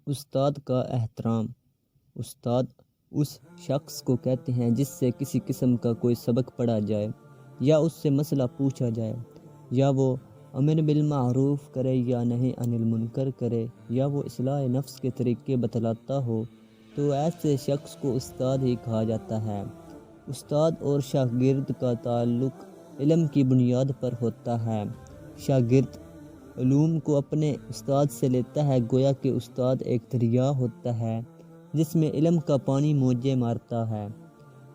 استاد کا احترام۔ استاد اس شخص کو کہتے ہیں جس سے کسی قسم کا کوئی سبق پڑھا جائے یا اس سے مسئلہ پوچھا جائے، یا وہ امر بالمعروف کرے یا نہی عن المنکر کرے، یا وہ اصلاح نفس کے طریقے بتلاتا ہو، تو ایسے شخص کو استاد ہی کہا جاتا ہے۔ استاد اور شاگرد کا تعلق علم کی بنیاد پر ہوتا ہے۔ شاگرد علوم کو اپنے استاد سے لیتا ہے، گویا کہ استاد ایک دریا ہوتا ہے جس میں علم کا پانی موجیں مارتا ہے،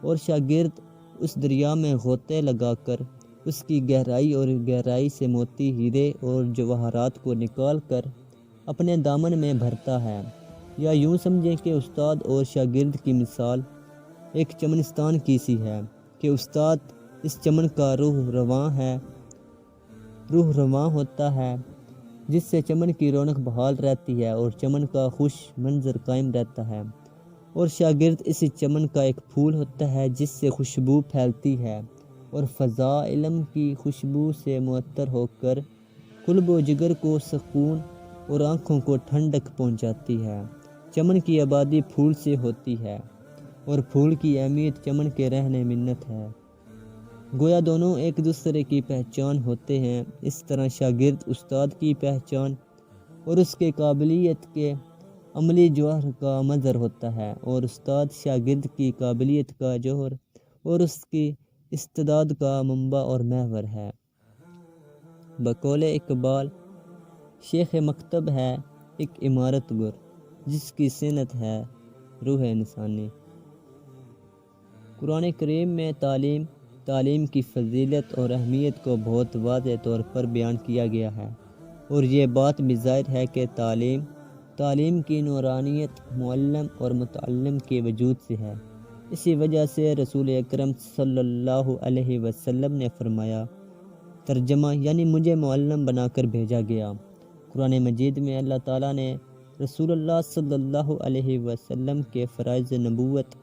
اور شاگرد اس دریا میں غوطے لگا کر اس کی گہرائی سے موتی، ہیرے اور جواہرات کو نکال کر اپنے دامن میں بھرتا ہے۔ یا یوں سمجھیں کہ استاد اور شاگرد کی مثال ایک چمنستان کی سی ہے کہ استاد اس چمن کا روح رواں ہوتا ہے، جس سے چمن کی رونق بحال رہتی ہے اور چمن کا خوش منظر قائم رہتا ہے، اور شاگرد اسی چمن کا ایک پھول ہوتا ہے جس سے خوشبو پھیلتی ہے اور فضا علم کی خوشبو سے معطر ہو کر قلب و جگر کو سکون اور آنکھوں کو ٹھنڈک پہنچاتی ہے۔ چمن کی آبادی پھول سے ہوتی ہے اور پھول کی اہمیت چمن کے رہنے منت ہے، گویا دونوں ایک دوسرے کی پہچان ہوتے ہیں۔ اس طرح شاگرد استاد کی پہچان اور اس کے قابلیت کے عملی جوہر کا مظہر ہوتا ہے، اور استاد شاگرد کی قابلیت کا جوہر اور اس کی استعداد کا منبع اور محور ہے۔ بقول اقبال، شیخ مکتب ہے ایک عمارت گر، جس کی صنعت ہے روح انسانی۔ قرآن کریم میں تعلیم کی فضیلت اور اہمیت کو بہت واضح طور پر بیان کیا گیا ہے، اور یہ بات بھی ظاہر ہے کہ تعلیم کی نورانیت معلم اور متعلم کے وجود سے ہے۔ اسی وجہ سے رسول اکرم صلی اللہ علیہ وسلم نے فرمایا، ترجمہ یعنی مجھے معلم بنا کر بھیجا گیا۔ قرآن مجید میں اللہ تعالیٰ نے رسول اللہ صلی اللہ علیہ وسلم کے فرائض نبوت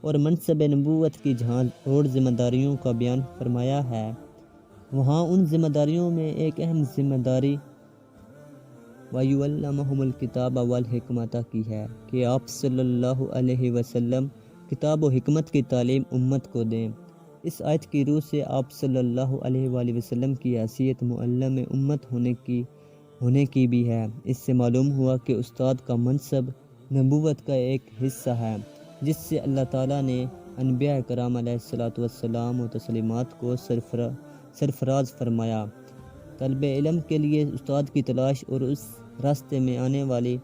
اور منصب نبوت کی جہاں اور ذمہ داریوں کا بیان فرمایا ہے، وہاں ان ذمہ داریوں میں ایک اہم ذمہ داری وَيُعَلِّمُهُمُ الْكِتَابَ وَالْحِكْمَةَ کی ہے کہ آپ صلی اللہ علیہ وسلم کتاب و حکمت کی تعلیم امت کو دیں۔ اس آیت کی روح سے آپ صلی اللہ علیہ وآلہ وسلم کی حیثیت معلم امت ہونے کی بھی ہے۔ اس سے معلوم ہوا کہ استاد کا منصب نبوت کا ایک حصہ ہے، جس سے اللہ تعالیٰ نے انبیاء کرام علیہ السلام و تسلیمات کو سرفراز فرمایا۔ طلب علم کے لیے استاد کی تلاش اور اس راستے میں آنے والی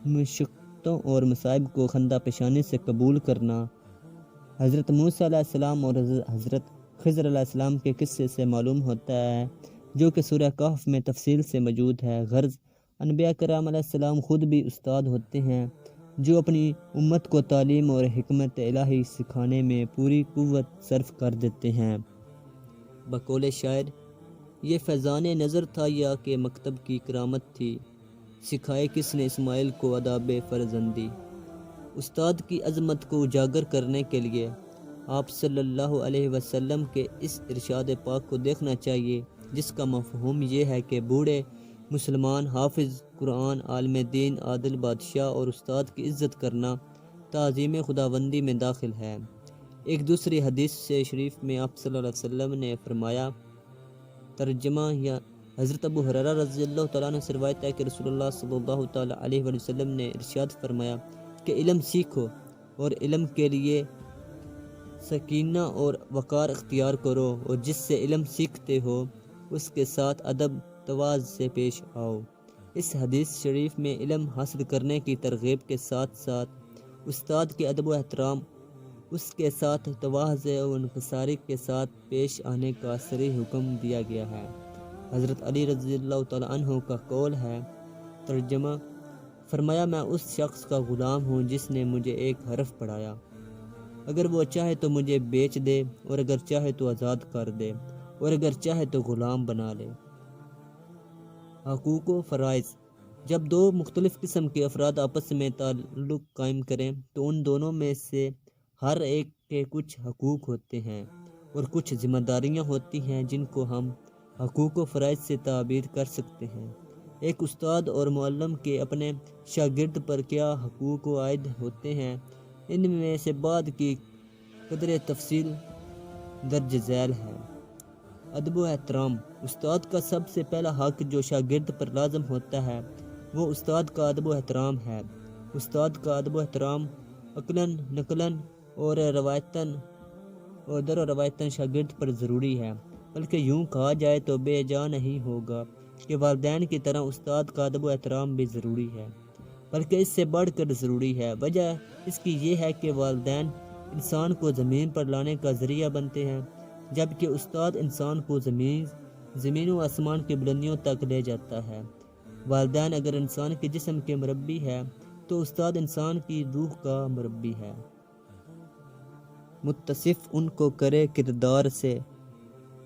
مشقتوں اور مصائب کو خندہ پیشانی سے قبول کرنا حضرت موسیٰ علیہ السلام اور حضرت خضر علیہ السلام کے قصے سے معلوم ہوتا ہے، جو کہ سورہ کہف میں تفصیل سے موجود ہے۔ غرض انبیاء کرام علیہ السلام خود بھی استاد ہوتے ہیں، جو اپنی امت کو تعلیم اور حکمت الہی سکھانے میں پوری قوت صرف کر دیتے ہیں۔ بقول شاعر، یہ فیضان نظر تھا یا کہ مکتب کی کرامت تھی، سکھائے کس نے اسماعیل کو آداب فرزندی۔ استاد کی عظمت کو اجاگر کرنے کے لیے آپ صلی اللہ علیہ وسلم کے اس ارشاد پاک کو دیکھنا چاہیے، جس کا مفہوم یہ ہے کہ بوڑھے مسلمان حافظ قرآن، عالم دین، عادل بادشاہ اور استاد کی عزت کرنا تعظیم خداوندی میں داخل ہے۔ ایک دوسری حدیث سے شریف میں آپ صلی اللہ علیہ وسلم نے فرمایا، ترجمہ یا حضرت ابو ہریرہ رضی اللہ تعالیٰ عنہ سے روایت ہے کہ رسول اللہ صلی اللہ تعالیٰ علیہ وسلم نے ارشاد فرمایا کہ علم سیکھو اور علم کے لیے سکینہ اور وقار اختیار کرو، اور جس سے علم سیکھتے ہو اس کے ساتھ ادب تواضع سے پیش آؤ۔ اس حدیث شریف میں علم حاصل کرنے کی ترغیب کے ساتھ ساتھ استاد کے ادب و احترام، اس کے ساتھ تواضع و انکساری کے ساتھ پیش آنے کا صریح حکم دیا گیا ہے۔ حضرت علی رضی اللہ تعالیٰ عنہ کا قول ہے، ترجمہ فرمایا، میں اس شخص کا غلام ہوں جس نے مجھے ایک حرف پڑھایا، اگر وہ چاہے تو مجھے بیچ دے، اور اگر چاہے تو آزاد کر دے، اور اگر چاہے تو غلام بنا لے۔ حقوق و فرائض، جب دو مختلف قسم کے افراد آپس میں تعلق قائم کریں تو ان دونوں میں سے ہر ایک کے کچھ حقوق ہوتے ہیں اور کچھ ذمہ داریاں ہوتی ہیں جن کو ہم حقوق و فرائض سے تعبیر کر سکتے ہیں۔ ایک استاد اور معلم کے اپنے شاگرد پر کیا حقوق عائد ہوتے ہیں، ان میں سے بعد کی قدر تفصیل درج ذیل ہے۔ ادب و احترام۔ استاد کا سب سے پہلا حق جو شاگرد پر لازم ہوتا ہے وہ استاد کا ادب و احترام ہے۔ استاد کا ادب و احترام عقلاً، نقلاً اور روایتاً اور در و روایتاً شاگرد پر ضروری ہے، بلکہ یوں کہا جائے تو بے جا نہیں ہوگا کہ والدین کی طرح استاد کا ادب و احترام بھی ضروری ہے، بلکہ اس سے بڑھ کر ضروری ہے۔ وجہ اس کی یہ ہے کہ والدین انسان کو زمین پر لانے کا ذریعہ بنتے ہیں، جبکہ استاد انسان کو زمین و آسمان کی بلندیوں تک لے جاتا ہے۔ والدین اگر انسان کے جسم کے مربی ہے تو استاد انسان کی روح کا مربی ہے۔ متصف ان کو کرے کردار سے،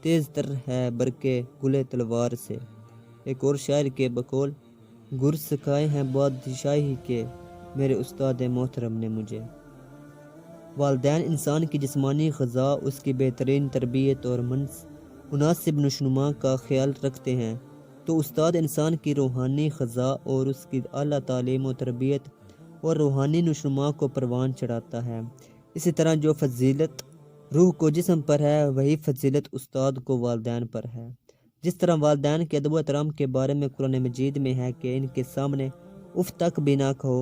تیز تر ہے برقِ گلِ تلوار سے۔ ایک اور شاعر کے بقول، گر سکھائے ہیں بادشاہی کے، میرے استاد محترم نے مجھے۔ والدین انسان کی جسمانی غذا، اس کی بہترین تربیت اور مناسب نشوونما کا خیال رکھتے ہیں، تو استاد انسان کی روحانی غذا اور اس کی اعلیٰ تعلیم و تربیت اور روحانی نشوونما کو پروان چڑھاتا ہے۔ اسی طرح جو فضیلت روح کو جسم پر ہے، وہی فضیلت استاد کو والدین پر ہے۔ جس طرح والدین کے ادب و احترام کے بارے میں قرآن مجید میں ہے کہ ان کے سامنے اف تک بھی نہ کہو،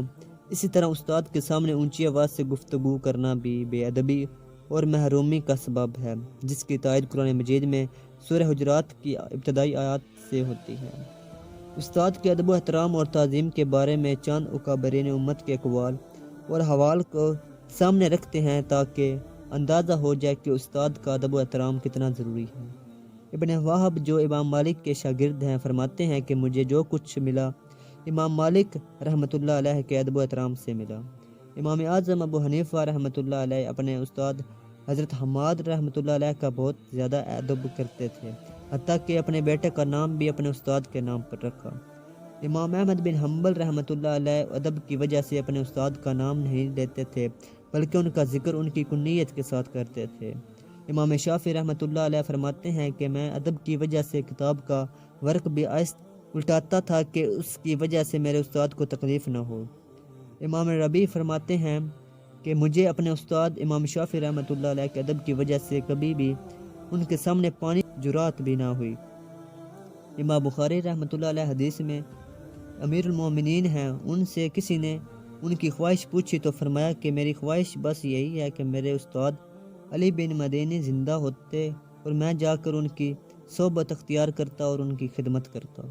اسی طرح استاد کے سامنے اونچی آواز سے گفتگو کرنا بھی بے ادبی اور محرومی کا سبب ہے، جس کی تائید قرآن مجید میں سورہ حجرات کی ابتدائی آیات سے ہوتی ہے۔ استاد کے ادب و احترام اور تعظیم کے بارے میں چند اکابرین امت کے اقوال اور حوال کو سامنے رکھتے ہیں تاکہ اندازہ ہو جائے کہ استاد کا ادب و احترام کتنا ضروری ہے۔ ابن وہب جو امام مالک کے شاگرد ہیں فرماتے ہیں کہ مجھے جو کچھ ملا امام مالک رحمۃ اللہ علیہ کے ادب و احترام سے ملا۔ امام اعظم ابو حنیفہ رحمۃ اللہ علیہ اپنے استاد حضرت حماد رحمۃ اللہ علیہ کا بہت زیادہ ادب کرتے تھے، حتیٰ کہ اپنے بیٹے کا نام بھی اپنے استاد کے نام پر رکھا۔ امام احمد بن حنبل رحمۃ اللہ علیہ ادب کی وجہ سے اپنے استاد کا نام نہیں لیتے تھے، بلکہ ان کا ذکر ان کی کنیت کے ساتھ کرتے تھے۔ امام شافعی رحمۃ اللہ علیہ فرماتے ہیں کہ میں ادب کی وجہ سے کتاب کا ورق بھی آہستہ الٹاتا تھا کہ اس کی وجہ سے میرے استاد کو تکلیف نہ ہو۔ امام ربیع فرماتے ہیں کہ مجھے اپنے استاد امام شافعی رحمۃ اللہ علیہ کے ادب کی وجہ سے کبھی بھی ان کے سامنے پانی جرات بھی نہ ہوئی۔ امام بخاری رحمۃ اللہ علیہ حدیث میں امیر المومنین ہیں، ان سے کسی نے ان کی خواہش پوچھی تو فرمایا کہ میری خواہش بس یہی ہے کہ میرے استاد علی بن مدینی زندہ ہوتے اور میں جا کر ان کی صحبت اختیار کرتا اور ان کی خدمت کرتا۔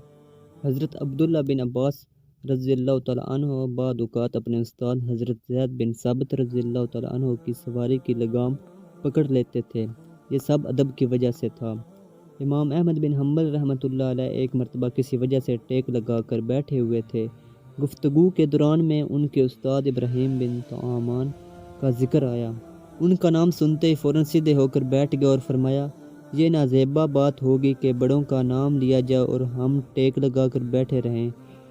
حضرت عبداللہ بن عباس رضی اللہ تعالیٰ عنہ بعض اوقات اپنے استاد حضرت زید بن ثابت رضی اللہ تعالیٰ عنہ کی سواری کی لگام پکڑ لیتے تھے، یہ سب ادب کی وجہ سے تھا۔ امام احمد بن حنبل رحمۃ اللہ علیہ ایک مرتبہ کسی وجہ سے ٹیک لگا کر بیٹھے ہوئے تھے، گفتگو کے دوران میں ان کے استاد ابراہیم بن طعمان کا ذکر آیا، ان کا نام سنتے ہی فوراً سیدھے ہو کر بیٹھ گئے اور فرمایا یہ نازیبہ بات ہوگی کہ بڑوں کا نام لیا جائے اور ہم ٹیک لگا کر بیٹھے رہیں۔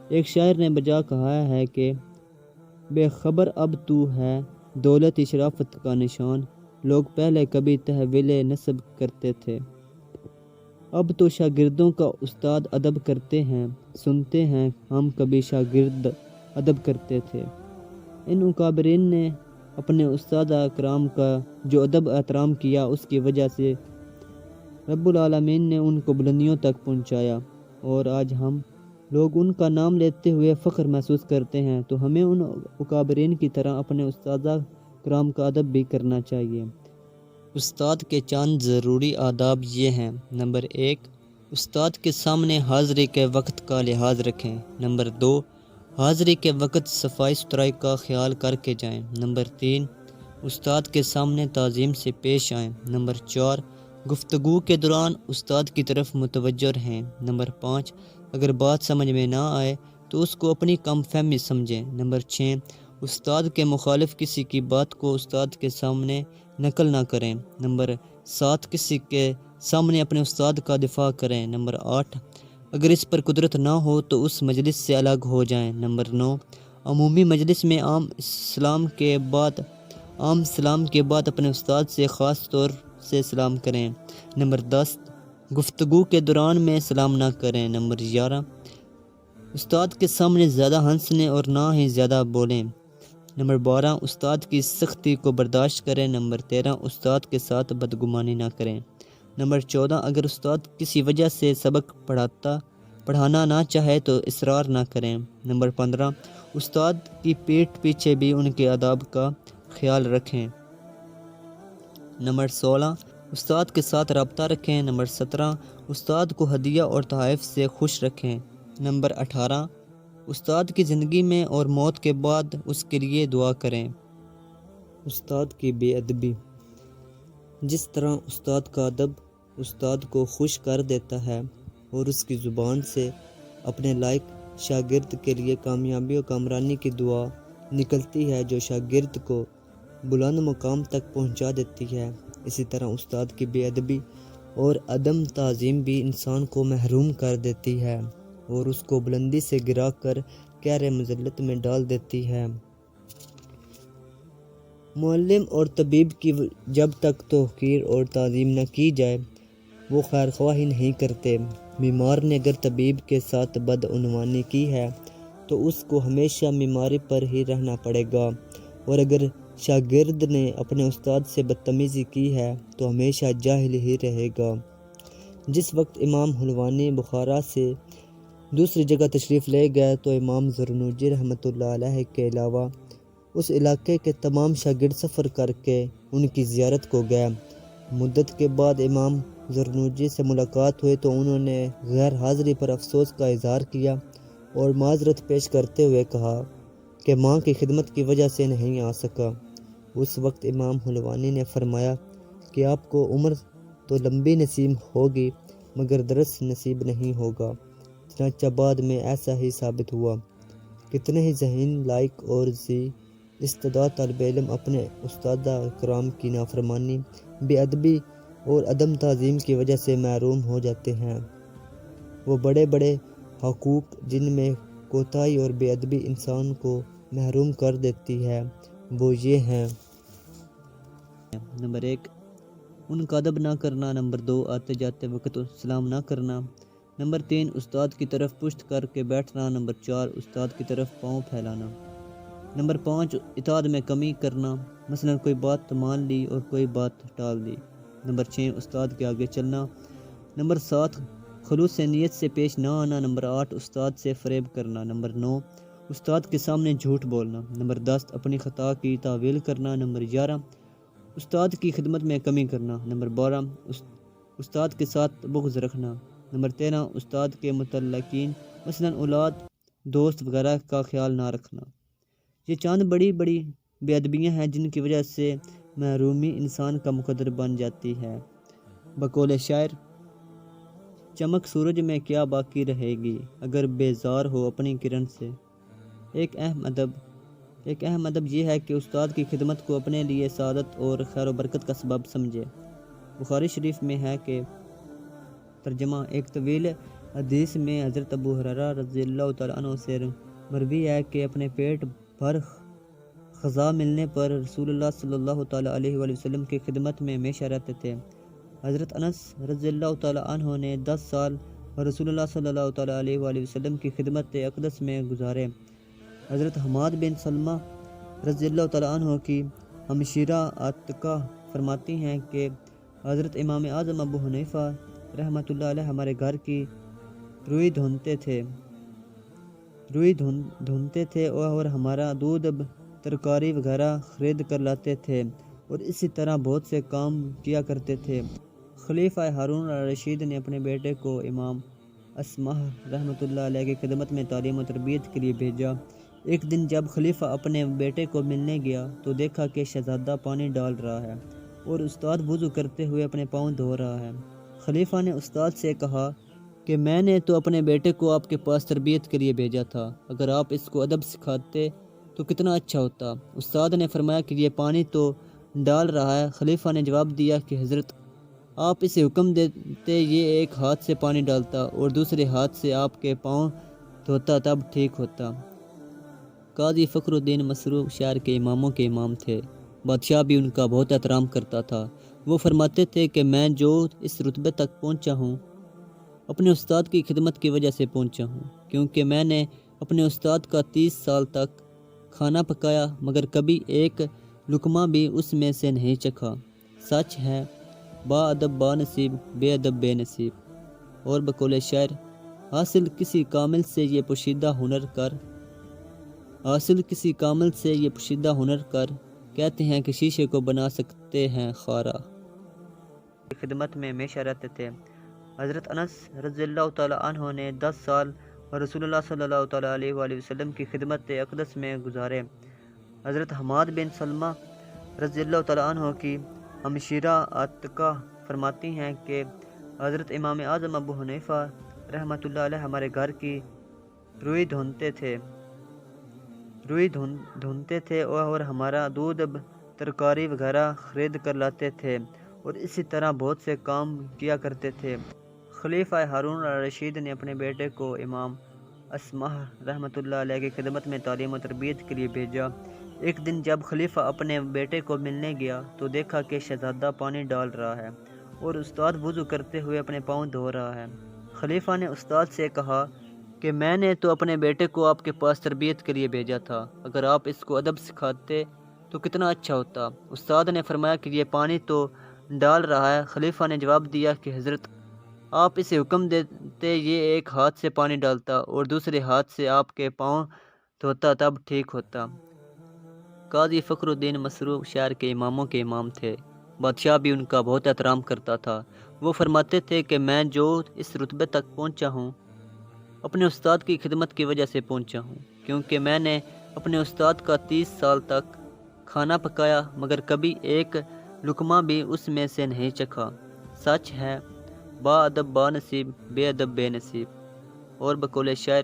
ایک شاعر نے بجا کہا ہے کہ بے خبر اب تو ہے دولت شرافت کا نشان، لوگ پہلے کبھی تحویل نسب کرتے تھے، اب تو شاگردوں کا استاد ادب کرتے ہیں، سنتے ہیں ہم کبھی شاگرد ادب کرتے تھے۔ ان اکابرین نے اپنے اساتذہ کرام کا جو ادب احترام کیا، اس کی وجہ سے رب العالمین نے ان کو بلندیوں تک پہنچایا، اور آج ہم لوگ ان کا نام لیتے ہوئے فخر محسوس کرتے ہیں، تو ہمیں ان اکابرین کی طرح اپنے اساتذہ کرام کا ادب بھی کرنا چاہیے۔ استاد کے چند ضروری آداب یہ ہیں۔ نمبر 1، استاد کے سامنے حاضری کے وقت کا لحاظ رکھیں۔ نمبر 2، حاضری کے وقت صفائی ستھرائی کا خیال کر کے جائیں۔ نمبر 3، استاد کے سامنے تعظیم سے پیش آئیں۔ نمبر 4، گفتگو کے دوران استاد کی طرف متوجہ رہیں۔ نمبر 5، اگر بات سمجھ میں نہ آئے تو اس کو اپنی کم فہمی سمجھیں۔ نمبر 6، استاد کے مخالف کسی کی بات کو استاد کے سامنے نقل نہ کریں۔ نمبر 7، کسی کے سامنے اپنے استاد کا دفاع کریں۔ نمبر 8، اگر اس پر قدرت نہ ہو تو اس مجلس سے الگ ہو جائیں۔ نمبر 9، عمومی مجلس میں عام سلام کے بعد اپنے استاد سے خاص طور سے سلام کریں۔ نمبر 10، گفتگو کے دوران میں سلام نہ کریں۔ نمبر 11، استاد کے سامنے زیادہ ہنسنے اور نہ ہی زیادہ بولیں۔ نمبر 12 استاد کی سختی کو برداشت کریں۔ نمبر 13 استاد کے ساتھ بدگمانی نہ کریں۔ نمبر 14 اگر استاد کسی وجہ سے سبق پڑھانا نہ چاہے تو اصرار نہ کریں۔ نمبر 15 استاد کی پیٹھ پیچھے بھی ان کے آداب کا خیال رکھیں۔ نمبر 16 استاد کے ساتھ رابطہ رکھیں۔ نمبر 17 استاد کو ہدیہ اور تحائف سے خوش رکھیں۔ نمبر 18 استاد کی زندگی میں اور موت کے بعد اس کے لیے دعا کریں۔ استاد کی بے ادبی۔ جس طرح استاد کا ادب استاد کو خوش کر دیتا ہے اور اس کی زبان سے اپنے لائق شاگرد کے لیے کامیابی و کامرانی کی دعا نکلتی ہے جو شاگرد کو بلند مقام تک پہنچا دیتی ہے، اسی طرح استاد کی بے ادبی اور عدم تعظیم بھی انسان کو محروم کر دیتی ہے اور اس کو بلندی سے گرا کر قعر مذلت میں ڈال دیتی ہے۔ معلم اور طبیب کی جب تک توقیر اور تعظیم نہ کی جائے وہ خیر خواہی نہیں کرتے۔ بیمار نے اگر طبیب کے ساتھ بدعنوانی کی ہے تو اس کو ہمیشہ بیماری پر ہی رہنا پڑے گا، اور اگر شاگرد نے اپنے استاد سے بدتمیزی کی ہے تو ہمیشہ جاہل ہی رہے گا۔ جس وقت امام حلوانی بخارا سے دوسری جگہ تشریف لے گئے تو امام زرنوجی رحمۃ اللہ علیہ کے علاوہ اس علاقے کے تمام شاگرد سفر کر کے ان کی زیارت کو گئے۔ مدت کے بعد امام زرنوجی سے ملاقات ہوئی تو انہوں نے غیر حاضری پر افسوس کا اظہار کیا اور معذرت پیش کرتے ہوئے کہا کہ ماں کی خدمت کی وجہ سے نہیں آ سکا۔ اس وقت امام حلوانی نے فرمایا کہ آپ کو عمر تو لمبی نصیب ہوگی مگر درس نصیب نہیں ہوگا۔ چنانچہ بعد میں ایسا ہی ثابت ہوا۔ کتنے ہی ذہین، لائق اور ذی استعداد طالب علم اپنے استادہ کرام کی نافرمانی، بے ادبی اور عدم تعظیم کی وجہ سے محروم ہو جاتے ہیں۔ وہ بڑے بڑے حقوق جن میں کوتاہی اور بے ادبی انسان کو محروم کر دیتی ہے وہ یہ ہیں۔ نمبر 1 ان کا ادب نہ کرنا۔ نمبر 2 آتے جاتے وقت سلام نہ کرنا۔ نمبر 3 استاد کی طرف پشت کر کے بیٹھنا۔ نمبر 4 استاد کی طرف پاؤں پھیلانا۔ نمبر 5 اطاعت میں کمی کرنا، مثلا کوئی بات مان لی اور کوئی بات ٹال دی۔ نمبر 6 استاد کے آگے چلنا۔ نمبر 7 خلوص نیت سے پیش نہ آنا۔ نمبر 8 استاد سے فریب کرنا۔ نمبر 9 استاد کے سامنے جھوٹ بولنا۔ نمبر 10 اپنی خطا کی تعویل کرنا۔ نمبر 11 استاد کی خدمت میں کمی کرنا۔ نمبر 12 استاد کے ساتھ بغض رکھنا۔ نمبر 13 استاد کے متعلقین مثلا اولاد، دوست وغیرہ کا خیال نہ رکھنا۔ یہ چاند بڑی بڑی بے ادبیاں ہیں جن کی وجہ سے محرومی انسان کا مقدر بن جاتی ہے۔ بقول شاعر، چمک سورج میں کیا باقی رہے گی اگر بیزار ہو اپنی کرن سے۔ ایک اہم ادب یہ ہے کہ استاد کی خدمت کو اپنے لیے سعادت اور خیر و برکت کا سبب سمجھے۔ بخاری شریف میں ہے کہ ترجمہ، ایک طویل حدیث میں حضرت ابو ہریرہ رضی اللہ تعالیٰ عنہ سے مروی ہے کہ اپنے پیٹ بھر غذا ملنے پر رسول اللہ صلی اللہ تعالیٰ علیہ وآلہ وسلم کی خدمت میں ہمیشہ رہتے تھے۔ حضرت انس رضی اللہ تعالیٰ عنہ نے 10 سال رسول اللہ صلی اللہ تعالیٰ علیہ وآلہ وسلم کی خدمت اقدس میں گزارے۔ حضرت حماد بن سلمہ رضی اللہ تعالیٰ عنہ کی ہمشیرہ عاتقہ فرماتی ہیں کہ حضرت امام اعظم ابو حنیفہ رحمۃ اللہ علیہ ہمارے گھر کی روئی دھونتے تھے اور ہمارا دودھ، ترکاری وغیرہ خرید کر لاتے تھے اور اسی طرح بہت سے کام کیا کرتے تھے۔ خلیفہ ہارون الرشید نے اپنے بیٹے کو امام اصمہ رحمۃ اللہ علیہ کی خدمت میں تعلیم و تربیت کے لیے بھیجا۔ ایک دن جب خلیفہ اپنے بیٹے کو ملنے گیا تو دیکھا کہ شہزادہ پانی ڈال رہا ہے اور استاد وضو کرتے ہوئے اپنے پاؤں دھو رہا ہے۔ خلیفہ نے استاد سے کہا کہ میں نے تو اپنے بیٹے کو آپ کے پاس تربیت کے لیے بھیجا تھا، اگر آپ اس کو ادب سکھاتے تو کتنا اچھا ہوتا۔ استاد نے فرمایا کہ یہ پانی تو ڈال رہا ہے۔ خلیفہ نے جواب دیا کہ حضرت، آپ اسے حکم دیتے یہ ایک ہاتھ سے پانی ڈالتا اور دوسرے ہاتھ سے آپ کے پاؤں دھوتا تب ٹھیک ہوتا۔ قاضی فخر الدین مسرو شہر کے اماموں کے امام تھے۔ بادشاہ بھی ان کا بہت احترام کرتا تھا۔ وہ فرماتے تھے کہ میں جو اس رتبے تک پہنچا ہوں اپنے استاد کی خدمت کی وجہ سے پہنچا ہوں، کیونکہ میں نے اپنے استاد کا 30 سال تک کھانا پکایا مگر کبھی ایک لقمہ بھی اس میں سے نہیں چکھا۔ سچ ہے با ادب با نصیب، بے ادب بے نصیب۔ اور بقول شاعر، حاصل کسی کامل سے یہ پوشیدہ ہنر کر، حاصل کسی کامل سے یہ پوشیدہ ہنر کر، کہتے ہیں کہ شیشے کو بنا سکتے ہیں خارا۔ خدمت میں ہمیشہ رہتے تھے۔ حضرت انس رضی اللہ تعالیٰ عنہ نے 10 سال رسول اللہ صلی اللہ تعالیٰ علیہ وآلہ وسلم کی خدمت اقدس میں گزارے۔ حضرت حماد بن سلمہ رضی اللہ تعالیٰ عنہ کی ہمشیرہ عاتقہ فرماتی ہیں کہ حضرت امام اعظم ابو حنیفہ رحمۃ اللہ علیہ ہمارے گھر کی روئی دھونتے تھے اور ہمارا دودھ ترکاری وغیرہ خرید کر لاتے تھے اور اسی طرح بہت سے کام کیا کرتے تھے۔ خلیفہ ہارون الرشید نے اپنے بیٹے کو امام اسمہ رحمۃ اللہ علیہ کی خدمت میں تعلیم و تربیت کے لیے بھیجا۔ ایک دن جب خلیفہ اپنے بیٹے کو ملنے گیا تو دیکھا کہ شہزادہ پانی ڈال رہا ہے اور استاد وضو کرتے ہوئے اپنے پاؤں دھو رہا ہے۔ خلیفہ نے استاد سے کہا کہ میں نے تو اپنے بیٹے کو آپ کے پاس تربیت کے لیے بھیجا تھا، اگر آپ اس کو ادب سکھاتے تو کتنا اچھا ہوتا۔ استاد نے فرمایا کہ یہ پانی تو ڈال رہا ہے۔ خلیفہ نے جواب دیا کہ حضرت، آپ اسے حکم دیتے یہ ایک ہاتھ سے پانی ڈالتا اور دوسرے ہاتھ سے آپ کے پاؤں دھوتا تب ٹھیک ہوتا۔ قاضی فخر الدین مسرور شہر کے اماموں کے امام تھے۔ بادشاہ بھی ان کا بہت احترام کرتا تھا۔ وہ فرماتے تھے کہ میں جو اس رتبے تک پہنچا ہوں اپنے استاد کی خدمت کی وجہ سے پہنچا ہوں، کیونکہ میں نے اپنے استاد کا 30 سال تک کھانا پکایا مگر کبھی ایک لقمہ بھی اس میں سے نہیں چکھا۔ سچ ہے با ادب با نصیب، بے ادب بے نصیب۔ اور بقول شاعر،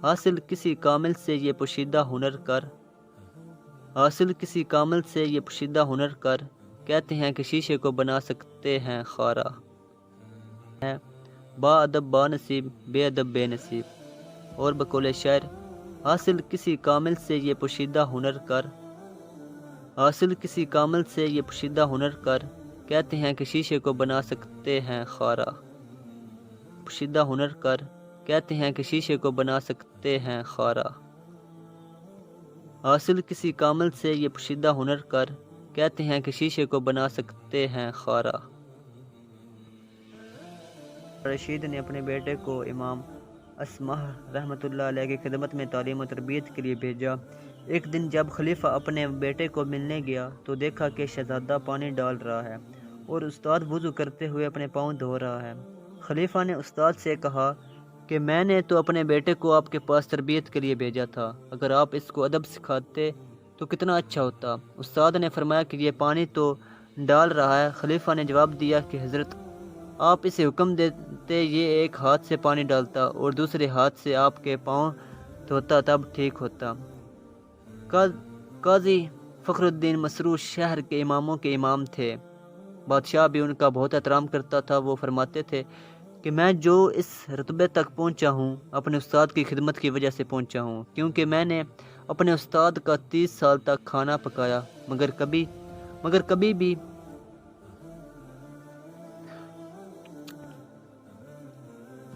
حاصل کسی کامل سے یہ پوشیدہ ہنر کر، حاصل کسی کامل سے یہ پوشیدہ ہنر کر، کہتے ہیں کہ شیشے کو بنا سکتے ہیں خارا۔ با ادب با نصیب، بے ادب بے نصیب۔ اور بقول شاعر، حاصل کسی کامل سے یہ پوشیدہ ہنر کر، حاصل کسی کامل سے یہ پوشیدہ ہنر کر، کہتے ہیں کہ شیشے کو بنا سکتے ہیں خارا۔ پوشیدہ ہنر کر، کہتے ہیں کہ شیشے کو بنا سکتے ہیں خارا۔ حاصل کسی کامل سے یہ پوشیدہ ہنر کر، کہتے ہیں کہ شیشے کو بنا سکتے ہیں خارا۔ رشید نے اپنے بیٹے کو امام اسمہ رحمۃ اللہ علیہ کی خدمت میں تعلیم و تربیت کے لیے بھیجا۔ ایک دن جب خلیفہ اپنے بیٹے کو ملنے گیا تو دیکھا کہ شہزادہ پانی ڈال رہا ہے اور استاد وضو کرتے ہوئے اپنے پاؤں دھو رہا ہے۔ خلیفہ نے استاد سے کہا کہ میں نے تو اپنے بیٹے کو آپ کے پاس تربیت کے لیے بھیجا تھا، اگر آپ اس کو ادب سکھاتے تو کتنا اچھا ہوتا۔ استاد نے فرمایا کہ یہ پانی تو ڈال رہا ہے۔ خلیفہ نے جواب دیا کہ حضرت، آپ اسے حکم دیتے یہ ایک ہاتھ سے پانی ڈالتا اور دوسرے ہاتھ سے آپ کے پاؤں دھوتا تب ٹھیک ہوتا۔ قاضی فخر الدین مسرور شہر کے اماموں کے امام تھے۔ بادشاہ بھی ان کا بہت احترام کرتا تھا۔ وہ فرماتے تھے کہ میں جو اس رتبے تک پہنچا ہوں اپنے استاد کی خدمت کی وجہ سے پہنچا ہوں، کیونکہ میں نے اپنے استاد کا 30 سال تک کھانا پکایا مگر کبھی بھی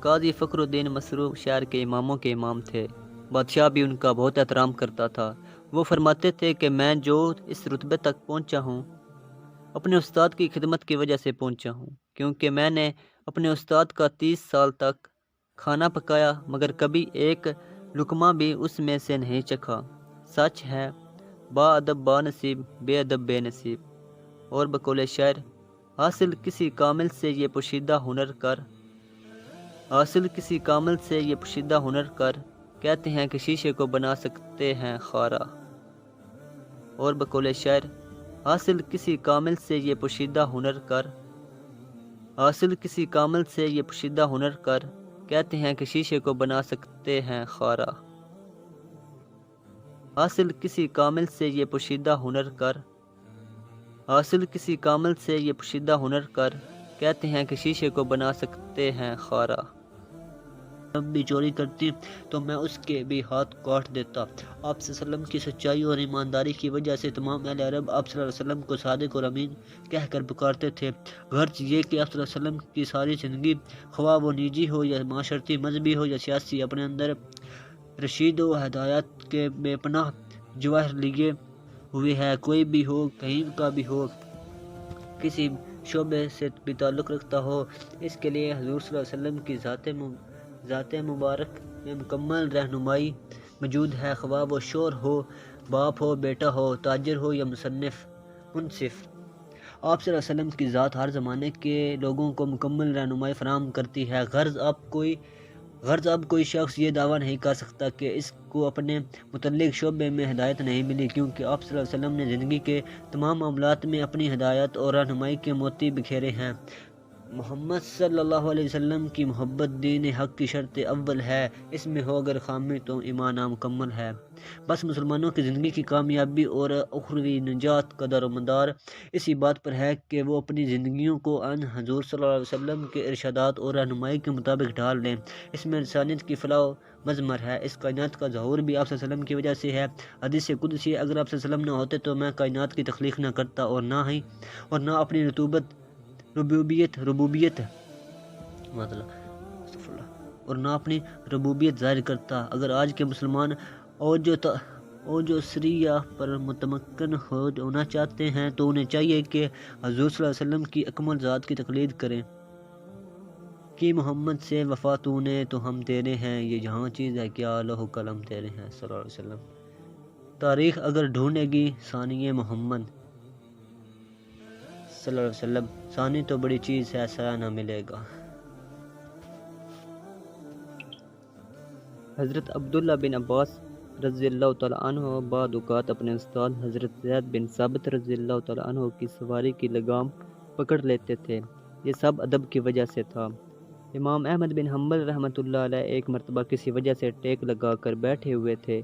قاضی فخر الدین مسرور شہر کے اماموں کے امام تھے۔ بادشاہ بھی ان کا بہت احترام کرتا تھا۔ وہ فرماتے تھے کہ میں جو اس رتبے تک پہنچا ہوں اپنے استاد کی خدمت کی وجہ سے پہنچا ہوں، کیونکہ میں نے اپنے استاد کا 30 سال تک کھانا پکایا مگر کبھی ایک لقمہ بھی اس میں سے نہیں چکھا۔ سچ ہے با ادب با نصیب، بے ادب بے نصیب۔ اور بقول شاعر، حاصل کسی کامل سے یہ پوشیدہ ہنر کر، حاصل کسی کامل سے یہ پوشیدہ ہنر کر، کہتے ہیں کہ شیشے کو بنا سکتے ہیں خارا۔ اور بقول شاعر، حاصل کسی کامل سے یہ پوشیدہ ہنر کر، حاصل کسی کامل سے یہ پوشیدہ ہنر کر، کہتے ہیں کہ شیشے کو بنا سکتے ہیں خارا۔ حاصل کسی کامل سے یہ پوشیدہ ہنر کر، حاصل کسی کامل سے یہ پوشیدہ ہنر کر، کہتے ہیں کہ شیشے کو بنا سکتے ہیں خارا۔ بھی چوری کرتی تو میں اس کے بھی ہاتھ کاٹ دیتا۔ آپ صلی اللہ علیہ وسلم کی سچائی اور ایمانداری کی وجہ سے تمام اہل عرب آپ صلی اللہ علیہ وسلم کو صادق اور امین کہہ کر پکارتے تھے۔ غرض یہ کہ آپ صلی اللہ علیہ وسلم کی ساری زندگی، خواہ وہ نجی ہو یا معاشرتی، مذہبی ہو یا سیاسی، اپنے اندر رشید و ہدایت کے بے پناہ جواہر لیے ہوئے ہے۔ کوئی بھی ہو، کہیں کا بھی ہو، کسی شعبے سے بھی تعلق رکھتا ہو، اس کے لیے حضور صلی اللہ علیہ وسلم کی ذات مبارک میں مکمل رہنمائی موجود ہے، خواہ وہ شوہر ہو، باپ ہو، بیٹا ہو، تاجر ہو یا منصف۔ آپ صلی اللہ علیہ وسلم کی ذات ہر زمانے کے لوگوں کو مکمل رہنمائی فراہم کرتی ہے۔ غرض اب کوئی شخص یہ دعویٰ نہیں کر سکتا کہ اس کو اپنے متعلق شعبے میں ہدایت نہیں ملی، کیونکہ آپ صلی اللہ علیہ وسلم نے زندگی کے تمام معاملات میں اپنی ہدایت اور رہنمائی کے موتی بکھیرے ہیں۔ محمد صلی اللہ علیہ وسلم کی محبت دین حق کی شرط اول ہے، اس میں ہو اگر خامی تو ایمان نامکمل ہے۔ بس مسلمانوں کی زندگی کی کامیابی اور اخروی نجات کا دارومدار اسی بات پر ہے کہ وہ اپنی زندگیوں کو ان حضور صلی اللہ علیہ وسلم کے ارشادات اور رہنمائی کے مطابق ڈھال لیں۔ اس میں انسانیت کی فلاح و مضمر ہے۔ اس کائنات کا ظہور بھی آپ صلی اللہ علیہ وسلم کی وجہ سے ہے۔ حدیث قدسی ہے، اگر آپ صلی اللہ علیہ وسلم نہ ہوتے تو میں کائنات کی تخلیق نہ کرتا اور نہ اپنی ربوبیت ظاہر کرتا۔ اگر آج کے مسلمان اوج و سریہ پر متمکن ہونا چاہتے ہیں تو انہیں چاہیے کہ حضور صلی اللہ علیہ وسلم کی اکمل ذات کی تقلید کریں۔ کہ محمد سے وفا تو نے تو ہم تیرے ہیں، یہ جہاں چیز ہے کیا لوح قلم تیرے ہیں صلی اللہ علیہ وسلم۔ تاریخ اگر ڈھونڈے گی ثانی محمد صلی اللہ علیہ وسلم، ثانی تو بڑی چیز ہے، سایہ نہ ملے گا۔ حضرت عبداللہ بن عباس رضی اللہ تعالیٰ عنہ بعض اوقات اپنے استاد حضرت زید بن ثابت رضی اللہ تعالیٰ عنہ کی سواری کی لگام پکڑ لیتے تھے۔ یہ سب ادب کی وجہ سے تھا۔ امام احمد بن حنبل رحمۃ اللہ علیہ ایک مرتبہ کسی وجہ سے ٹیک لگا کر بیٹھے ہوئے تھے۔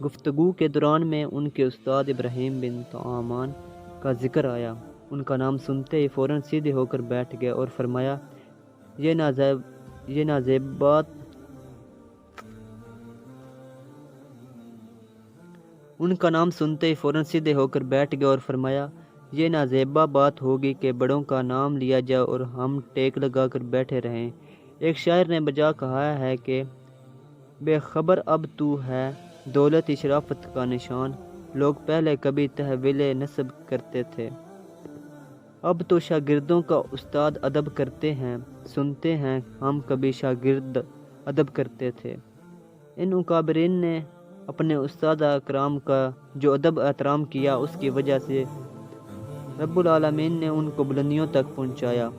گفتگو کے دوران میں ان کے استاد ابراہیم بن طعمان کا ذکر آیا۔ ان کا نام سنتے ہی فوراً سیدھے ہو کر بیٹھ گئے اور فرمایا، یہ نازیبہ بات ہوگی کہ بڑوں کا نام لیا جائے اور ہم ٹیک لگا کر بیٹھے رہیں۔ ایک شاعر نے بجا کہا ہے کہ بے خبر اب تو ہے دولت شرافت کا نشان، لوگ پہلے کبھی تحویل نسب کرتے تھے، اب تو شاگردوں کا استاد ادب کرتے ہیں، سنتے ہیں ہم کبھی شاگرد ادب کرتے تھے۔ ان اکابرین نے اپنے اساتذہ اکرام کا جو ادب احترام کیا، اس کی وجہ سے رب العالمین نے ان کو بلندیوں تک پہنچایا۔